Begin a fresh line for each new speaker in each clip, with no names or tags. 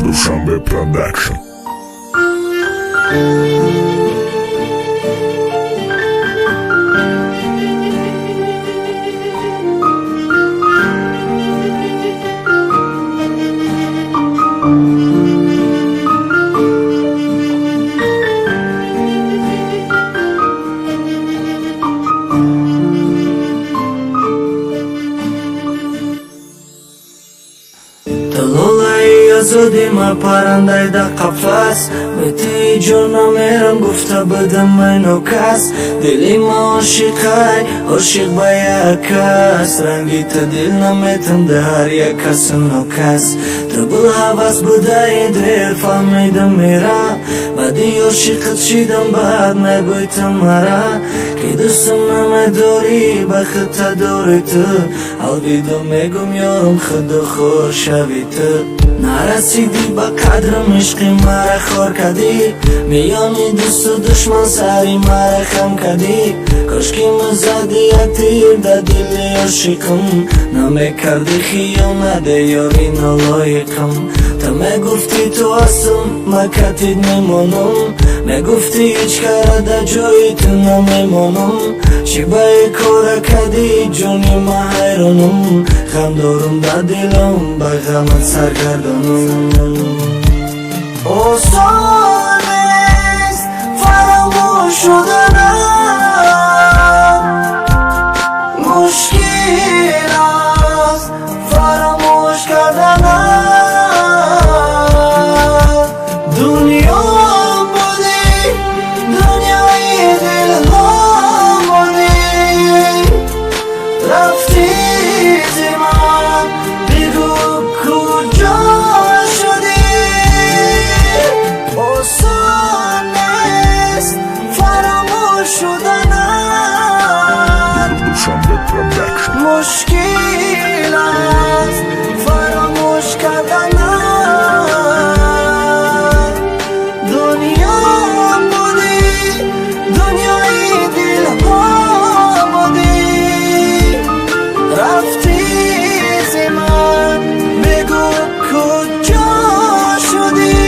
Dushanbe Production.
Зудима парандай да қафас бити ҷона мерам гуфта бада майно кас дилима ошиқай ошиқ ба як кас ранги та дил наметам да ҳар як касу нокас ту бул ҳавас будаи дер фаҳмидам мерам баъди ошиқат шидам баъд мегӯй ту мара ки дӯстам намедорӣ ба худта дорӣ ту алвидо мегӯм ёрам худу хур шави ту нарасидӣ ба қадрам ишқи мара хор кардӣ миёни дӯсту душман сари мара хам кардӣ кошки мазади як тир да дили ошиқам намекардӣ хиёнат ёри налоиқам та мегуфтӣ ту ҳастам макатид мемонам мегуфтӣ ҳеҷ карада ҷои ту намемонам чӣ бае кора кардӣ ҷони ма ҳайронам ғам дорам да дилам ба ғамат саргардонам осон нест фаромӯш шуданам мушкил аст фаромӯш карданам дунём будӣ дунёи дилҳом будӣ рафтӣ зи ман бигӯ куҷо шудӣ осон нест фаромӯш шуданам
Dushanbe Production.
мушкил аст фаромӯш карданам дунём будӣ дунёи дилҳом будӣ рафтӣ зи ман бигӯ куҷо шудӣ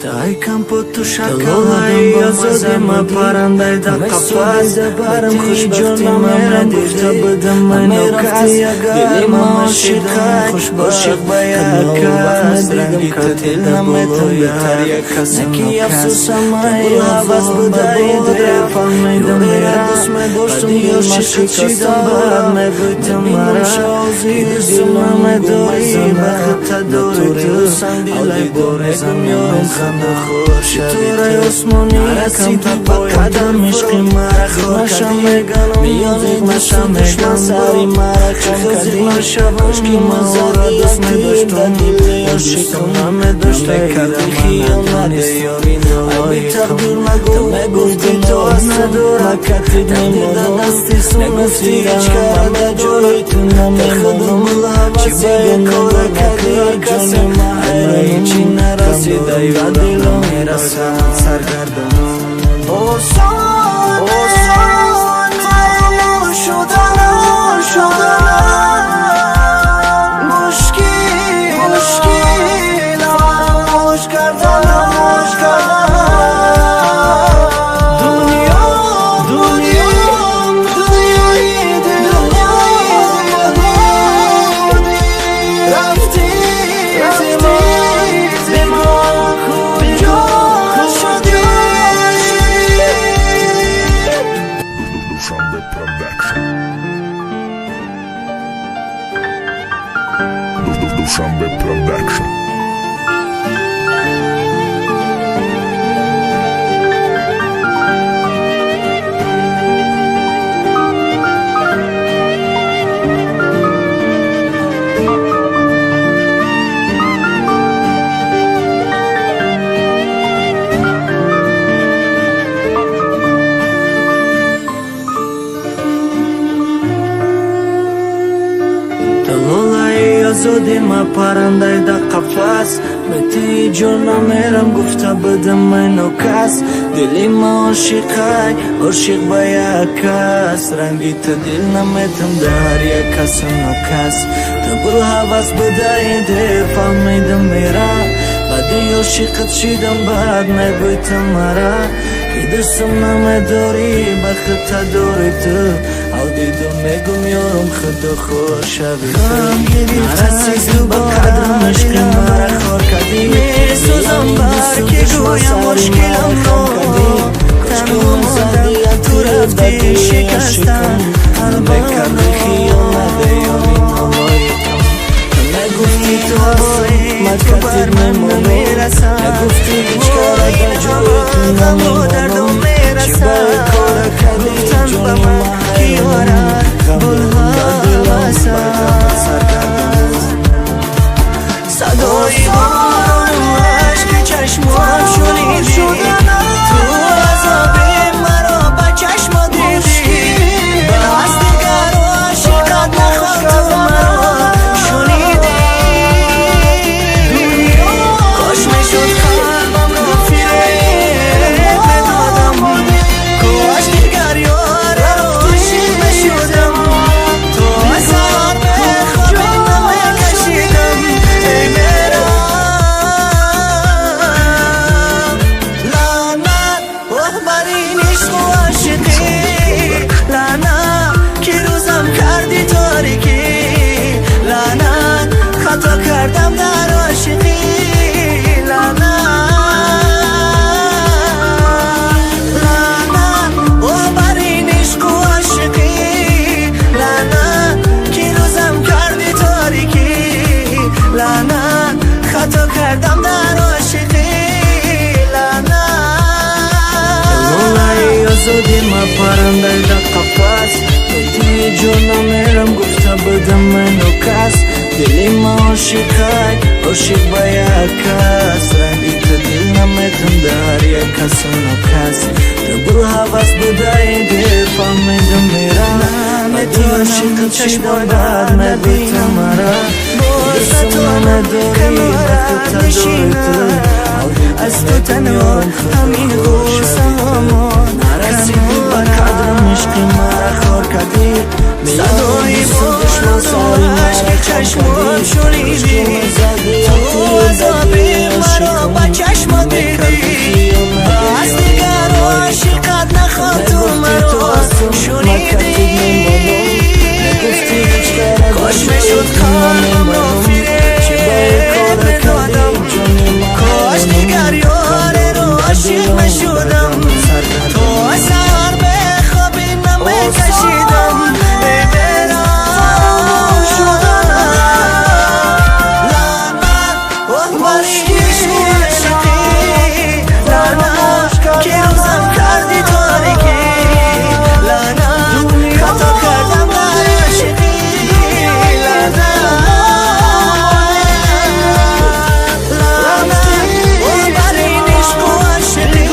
дай кампоту шакалай азодима парандай да қафас барам хушбахти мамра гуфта бада майно кас дилима ошиқай ошиқ ба як кас ранги та дил наметам ба ҳар як кас наки афсусам ай ҳавас будаи дер фаҳмидам мерам баъди ошиқат шидам баъд мегӯй ту мара ки дӯсту намедорӣ ба худта дорӣ ту алвидо мегӯм ёрам ханда хур шави ту осмони расиди ба қадам ишқи мара хор кардӣ миёни дӯсту душман сари мара хам кардӣ кошки мазора дӯст медоштам ошиқам намедоштам кардӣ хиёнат ёри налоиқам ту мегуфтӣ ту ҳастам макатид мемонам мегуфтӣ ҳеҷ карада ҷои ту намемонам чӣ бае кора кардӣ ҷони ма ҳайронам чӣ нарасидай ба дилам мерасам саргардонам осон фаромӯш шуданам мушкил фаромӯш карданам дунём дунёи дилҳом будӣ рафтӣ зи ман куҷо шудӣ
Dushanbe Production. Dushanbe Production.
азодима парандай да қафас به توی جونم میرم گفته بدم منو کس دلی ما عاشقای عاشق با یک کس رنگی تا دل نمیتم در یک کس و نکس تو برو حوض بدهیده فهمیدم میرم بعدی عاشقت شیدم بعد میبیتم مرا که دستم نمیداری بخط داری تو او دیدم میگم یارم خدا خوش شوی نرسید تو با قدرم عشق مرا خور کردی میسوزم بر که گویم مشکلم رو تنها مدد تو رفتی شکستن بکردی خیانت یاری نوایی کم نگفتی تو هستی تو بر من نمیرسم نگفتی هیچ کار جوی تو نمیمانم چی باید کار کردی جونی من یارم بلها صدای باران عشق چشمم شنیدی تو عذاب مرا با چشم دیدی باز دیگر عاشقت نخواد تو مرا شنیدی کاش میشد قلبم رو فریب بدادم کاش دیگر یار عاشق میشدم تو عذاب خواب نمیکشیدم ای میرا لعنت بر این عشق و عاشقی لعنت که روزم کردی تاریکی لعنت خطا کردم در عاشقی لعنت بر این عشق و عاشقی لعنت که روزم کردی تاریکی لعنت خطا کردم در عاشقی لعنت لولای آزادی ما پرنده در قفس به توی جونم میرم گفته بدم منو کس دلی ما عاشقای عاشق با یک کس رنگی تا دل نمیتم در یک کس و نکس تو برو حوض بدهیده فهمیدم میرم تو عاشقت شیدم بعد میبیتم مرا دستم نداری بخط داری تو از تو تنها همین غوصه‌هامون نرسیدی با قدرم عشق مرا خور کردی صدای باران عشق چشمم شنیدی تو عذاب مرا با چشم دیدی باز دیگر عاشقت نخواد تو مرا شنیدی کاش میشد قلبم را فریب بدادم کاش دیگر یار رو عاشق میشدم تو اثر به خوابی نمیکشیدم ای میرا لعنت بر این عشق و عاشقی لعنت که روزم کردی تاریکی لعنت خطا کردم در عاشقی لعنت بر این عشق و عاشقی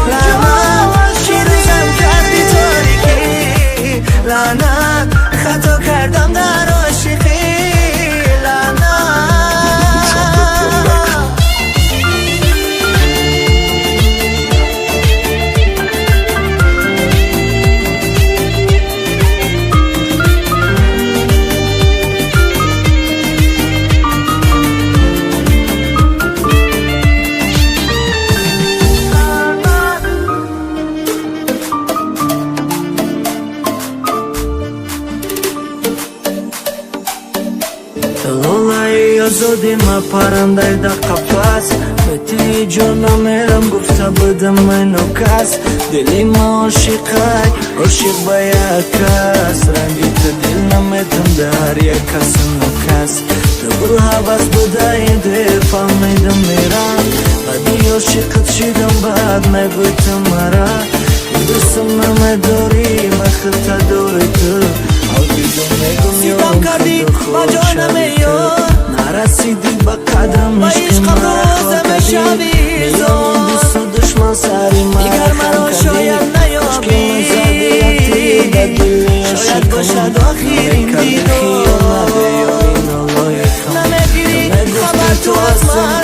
لعنت که روزم کردی تاریکی لعنت خطا کردم در عاشقی لعنت لولای آزادی ما پرنده در قفس به توی جونم میرم گفته بدم منو کس دلی ما عاشقای عاشق با یک کس رنگی تا دل نمیتم در یک کس و نکس تو برو حوض بدهیده فهمیدم میرم بعدی عاشقت شیدم بعد میبیتم مرا که دستم نمیداری بخط داری تو او دیدم میگم یارم خدا خوش شوی تو نرسیدی با قدرم عشق مرا خور کردی میدونم دوست و دشمن سری مرا خم کردی عشق زدی شاید باشد آخرین دیدو نمیگیری خبر تو از من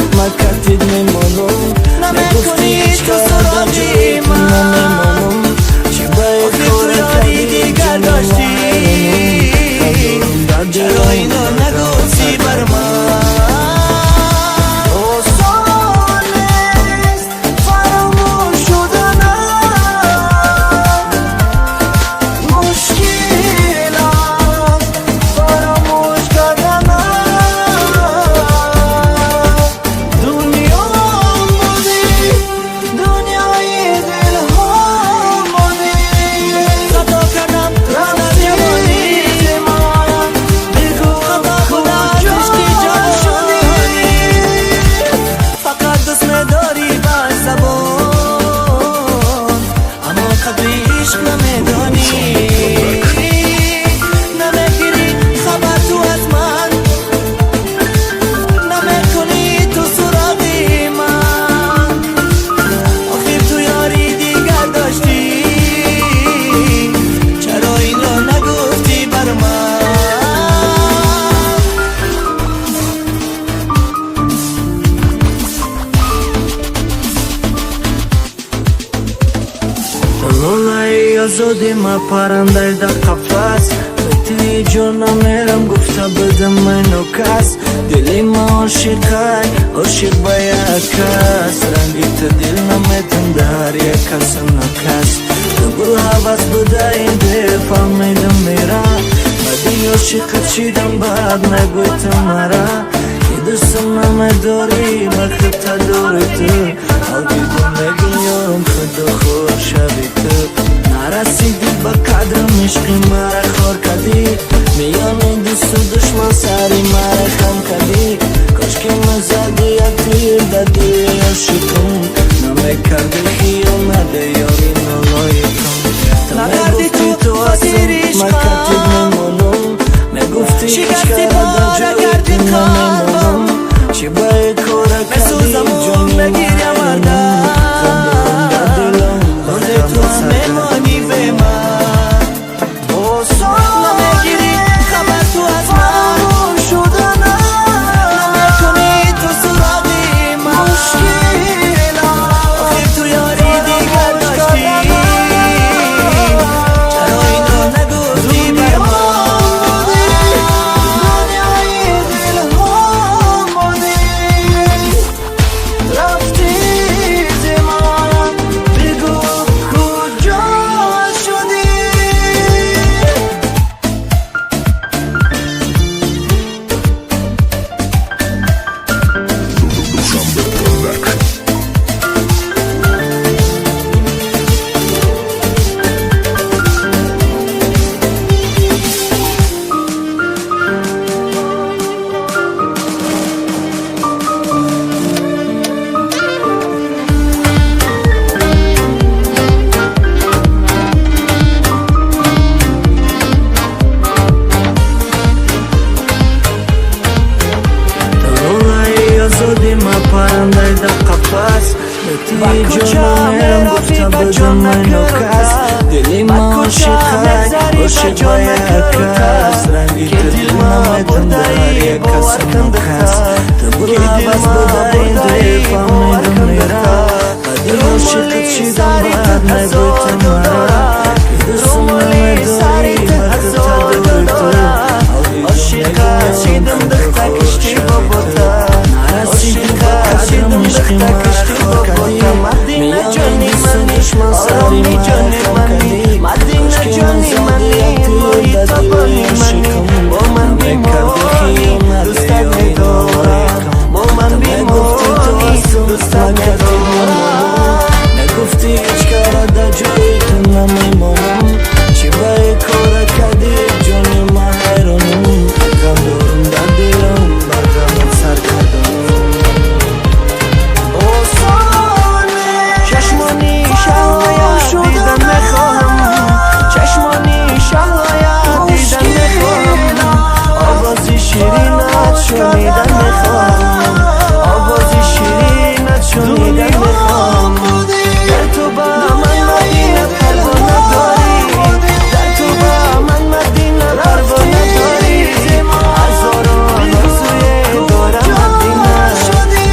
لولای آزادی ما پرنده در قفس توی جانم میرم گفته بدم منو کس دلی ما عاشق با یک کس رنگی تا دل نمیتن در یک کس نکس دبل حواس بوده این دل فهمیدم میرم بدی عاشقت شیدم بعد نگویتم مرا که دوستم نمیداری وقت تا داری تو حالیدم نگیارم خدا خور شبی تو نرسیدی با قدرم عشقی مرا خور کردی میان دوست و دشمن سری مرا خم کردی کاش که مزدی یک تیر دادی عاشقم نمیکردی خیانت یاری نلایکم تا میگفتی تو اصلا مکتب میمونم میگفتی
شکستی بارا کردی قلبم
چی باید کارا کردی
بسوزمون بگیرم مردم داده تو هم میمانی به من نمیگیری خبر تو از من
شدنم
نمیکنی تو سراغی من آخر تو یاری دیگر داشتی چرا اینو نگفتی بر من
دنیای دل هم بودی رفتی زمان بگو کجا شدی
Dushanbe Production.
لولای آزادی ما پرنده در قفس توی جانم میرم گفته بدم منو کس دلی ما عاشق با یک کس رنگی تا دل نمیتن در یک کس نکس دبل حواس بوده این دل فهمیدم میرم بدی عاشقت شیدم بعد نگویتم مرا که دوستم نمیداری وقت تا دوری تو
عاشقت شیدم دخته کشتی بابا
نرسیدی با قدرم عشقی مرا خور کردی میان دوست دشمن سری مرا خم کردی
مدینه جانی منی محیط بانی منی با من بیمونی دوستت میدارم با من بیمونی دوستت میدارم
نگفتی هیچ کارا در جایی تو نمیمانم چی باید کارا کردی جانی من حیرانم غم دارم در دلم بر غمم سر کردم
چشمانی شهایت دیدن نخواهم چشمانی شهایت دیدن نخواهم آوازی شیرینت شنیدن نخواهم آوازی شیرینت شنیدن نخواهم در تو با من مدینه پروانه داری در تو با من مدینه پروانه داری هزاران نفسوی دارم مدینه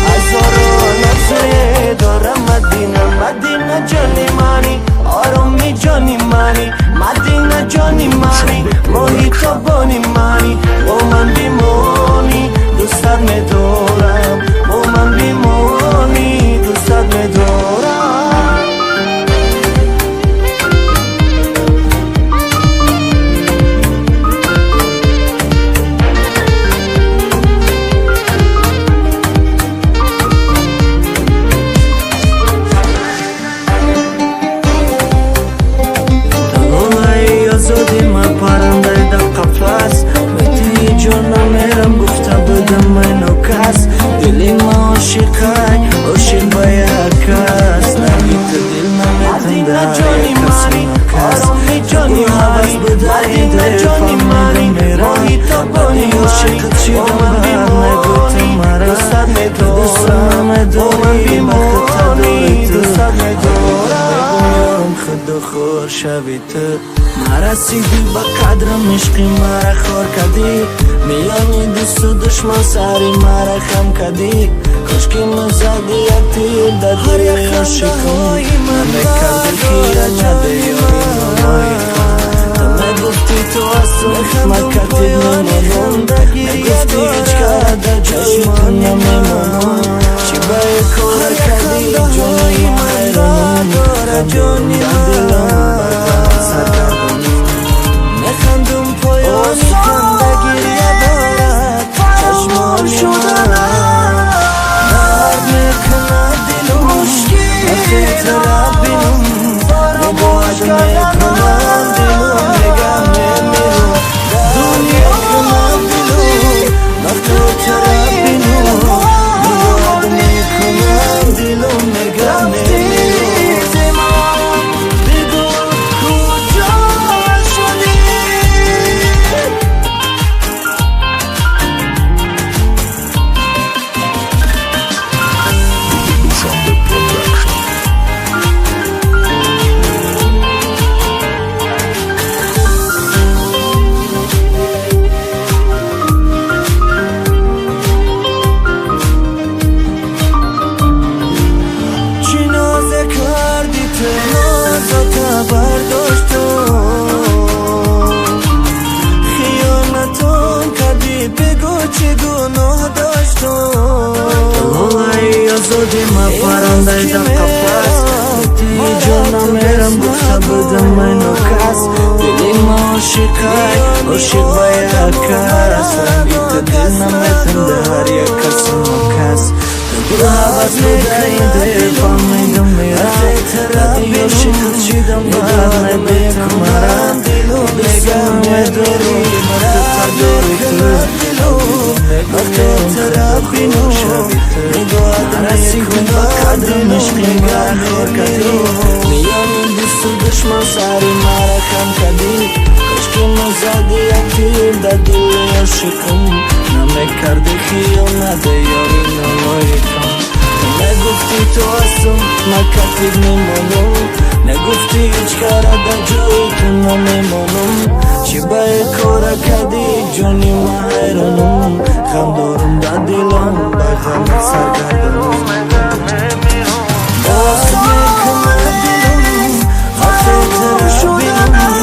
هزاران نفسوی دارم مدینه جانی مانی آرومی جانی مانی مدینه جانی مانی محیط بانی مانی با من بیمونی دوستت میدارم با من بیمونی دوستت میدارم
لولای آزادی ما پرنده در قفس توی جانم میرم گفته بدم منو کس دلی ما عاشق با یک کس نگی تا دل نمیتن در یک کس نکس
جانی مانی مدینه جانی مانی محیط بانی
عاشقت شیدم بعد نگویتم مرا
دوستت
دوستم
میدارم
نداری وقت تا داری تو
دوستت میدارم
میارم خدا خور شبی تو نرسیدی با قدرم عشقی مرا خور کردی میان دوست و دشمن سری مرا خم کردی کاش که مزدی یک تیر دادی عاشقم نمیکردی خیانت جانی میخندم پایانی خندگیریه دارد چشمانی درد میکنه دلم وقتی طرف بینم نگاهت میکنم دلم نگه میمیرم دنیا کنم دلم وقتی طرف بینم نگاهت میکنم دلم نگه میمیرم بگو کجا شدی
Dushanbe Production.
چی نازه کردی تو نازتا برداشتم خیانتون کردی بگو چه گناه داشتم دلای آزادی ما پرنده دا قفص تی جانا میرم گفته بودم منو کس دلی ما عاشق باید کس رنگیت دل نمیتن ده هر یک کس کس دل حوض بدهیده فهمیدم میرم ردی عاشق چیدم بر نمیتم مرم بگم میداری تا داری تو وقتی طرف بینو نگاه نسیگون قدرمش نگاه کردی میانی بیست دشمن سری مرا کم کردی کشکی مزادی اکتیر در دل عاشقم نمیکردی خیانت یاری نمایکم نگفتی تو هستم مکتیب میمونم نگفتی هیچ کار در جایی تو نمیمونم چی باید کارا کردی جانی ما حیرانم خم دارم در دلم بغم سرگردانم باز میکنه دلم وقتی طرف بینم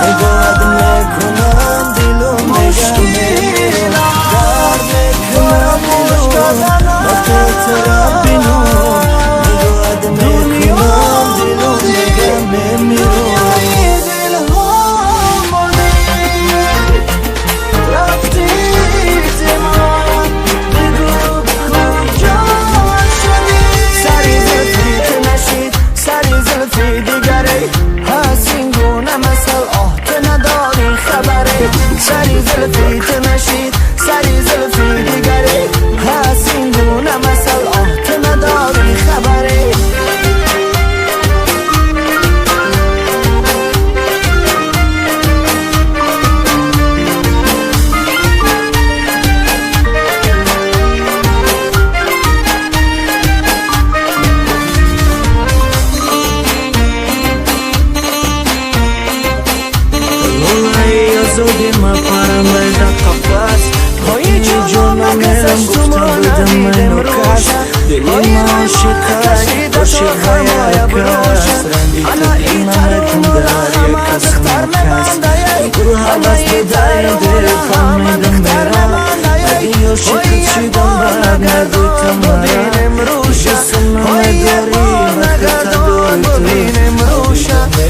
نگاهت میکنم دلم نگه میمیرم درد میکنه دلم وقتی طرف بینم نگاهت میکنم دلم نگه میمیرم سری زلفی تو نشید سری زلفی دیگری هست این گونه مثل تو نداری خبری آزادی ما پرنده دا قفص های جانا میرم گفته بودم منو کس دلی ما عاشق باید کس رنگی تو دل نمیتون در یک کس مکس گروه حوض بدهیده فهمیدم میرم ردی عاشق چیدم بر ندیتم مرم جسم نمیداری وقت داری تو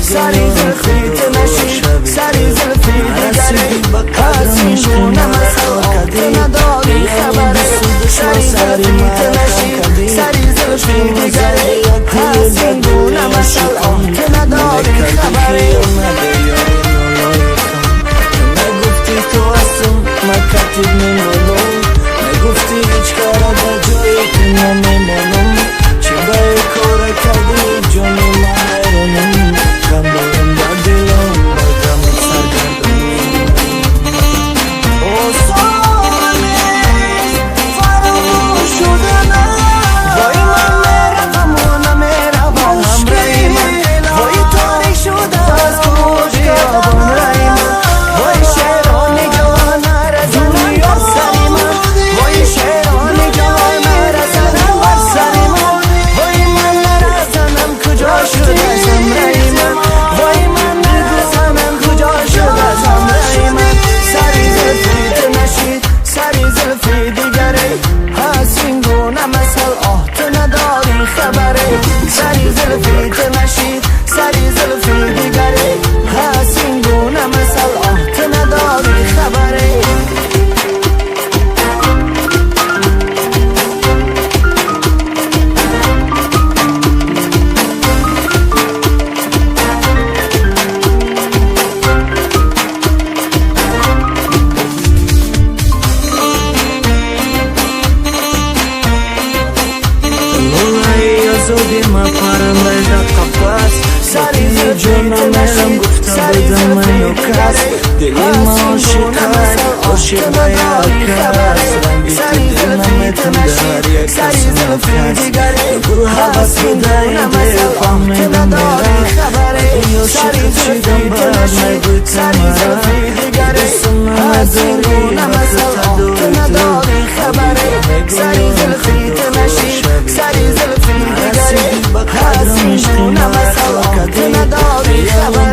سری زلفی تو نشید سری زلفی دیگری هستی گونه مثل تو نداری خبری سری زلفی تو نشید سری زلفی دیگری هستی گونه مثل تو نداری خبری نگفتی تو هستم مکتیب میمونم نگفتی هیچ کارا در جایی تو نمیمونم چی باید کارا کردی جانی من حیرانم خم دارم در دلم بگم سرگردانم فراموش شدنم وای من میروم و نمیروم همراهی من وای تاریک شدم از کجا بان رای من وای شعر و نگاه نرزنم دلم گفته بودم منو کس دلی ما عاشقای عاشق باید کس رنگی که دل نمیتم در یک کس نفس گل حبس بدهی دل فهمیدم میرم یا شکل شدم بر نگویتم مرم دستم نداری وقت نداری خبره سری زلفی تمشی سری زلفی دیگری هستیم بونم از حلاکت نداری خبره